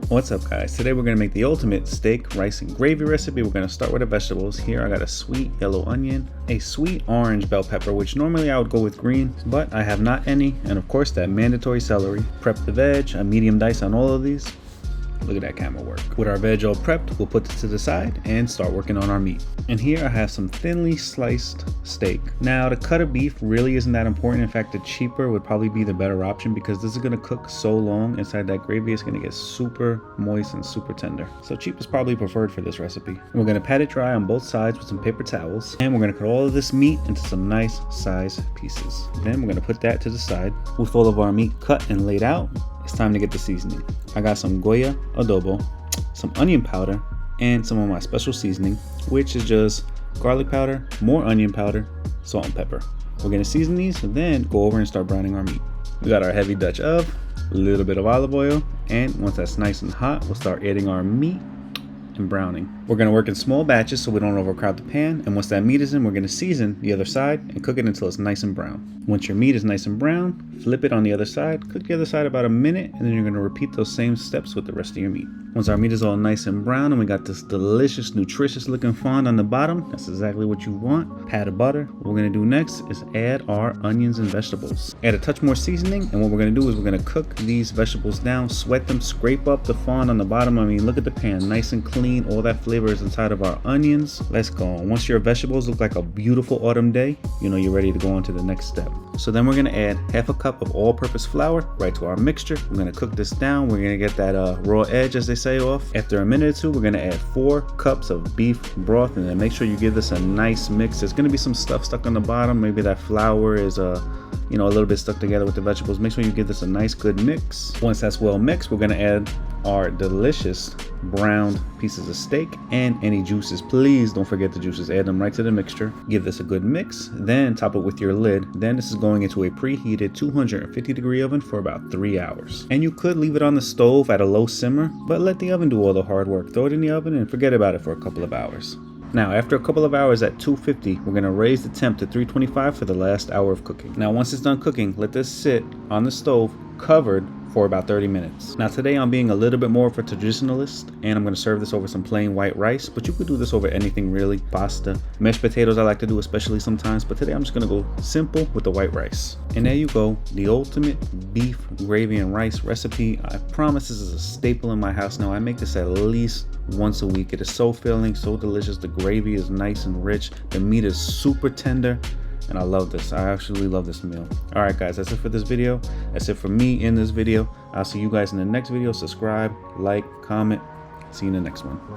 What's up guys, today we're going to make the ultimate steak, rice, and gravy recipe. We're going to start with the vegetables. Here I got a sweet yellow onion, a sweet orange bell pepper, which normally I would go with green, but I have not any, and of course that mandatory celery. Prep the veg, a medium dice on all of these. Look at that camera work. With our veg all prepped, we'll put this to the side and start working on our meat. And here I have some thinly sliced steak. Now the cut of beef really isn't that important. In fact, the cheaper would probably be the better option because this is gonna cook so long inside that gravy, it's gonna get super moist and super tender. So cheap is probably preferred for this recipe. And we're gonna pat it dry on both sides with some paper towels. And we're gonna cut all of this meat into some nice size pieces. Then we're gonna put that to the side. With all of our meat cut and laid out, it's time to get the seasoning. I got some Goya adobo, some onion powder, and some of my special seasoning, which is just garlic powder, more onion powder, salt and pepper. We're gonna season these and then go over and start browning our meat. We got our heavy Dutch oven, a little bit of olive oil, and once that's nice and hot, we'll start adding our meat and browning. We're gonna work in small batches so we don't overcrowd the pan, and once that meat is in, we're gonna season the other side and cook it until it's nice and brown. Once your meat is nice and brown, flip it on the other side, cook the other side about a minute, and then you're gonna repeat those same steps with the rest of your meat. Once our meat is all nice and brown and we got this delicious, nutritious looking fond on the bottom, that's exactly what you want. Pat of butter. What we're gonna do next is add our onions and vegetables. Add a touch more seasoning, and what we're gonna do is we're gonna cook these vegetables down, sweat them, scrape up the fond on the bottom. I mean, look at the pan, nice and clean. All that flavor is inside of our onions. Let's go. Once your vegetables look like a beautiful autumn day, you know you're ready to go on to the next step. So then we're gonna add half a cup of all-purpose flour right to our mixture. We're gonna cook this down. We're gonna get that raw edge, as they say, off. After a minute or two, we're gonna add 4 cups of beef broth, and then make sure you give this a nice mix. There's gonna be some stuff stuck on the bottom. Maybe that flour is a little bit stuck together with the vegetables. Make sure you give this a nice good mix. Once that's well mixed, we're gonna add our delicious browned pieces of steak and any juices. Please don't forget the juices. Add them right to the mixture. Give this a good mix, then top it with your lid. Then this is going into a preheated 250-degree oven for about 3 hours. And you could leave it on the stove at a low simmer, but let the oven do all the hard work. Throw it in the oven and forget about it for a couple of hours. Now, after a couple of hours at 250, we're gonna raise the temp to 325 for the last hour of cooking. Now, once it's done cooking, let this sit on the stove covered for about 30 minutes. Now today I'm being a little bit more of a traditionalist, and I'm gonna serve this over some plain white rice, but you could do this over anything really. Pasta, mashed potatoes I like to do especially sometimes, but today I'm just gonna go simple with the white rice. And there you go, the ultimate beef gravy and rice recipe. I promise this is a staple in my house now. I make this at least once a week. It is so filling, so delicious. The gravy is nice and rich. The meat is super tender. And I love this. I actually love this meal. All right, guys, that's it for this video. That's it for me in this video. I'll see you guys in the next video. Subscribe, like, comment. See you in the next one.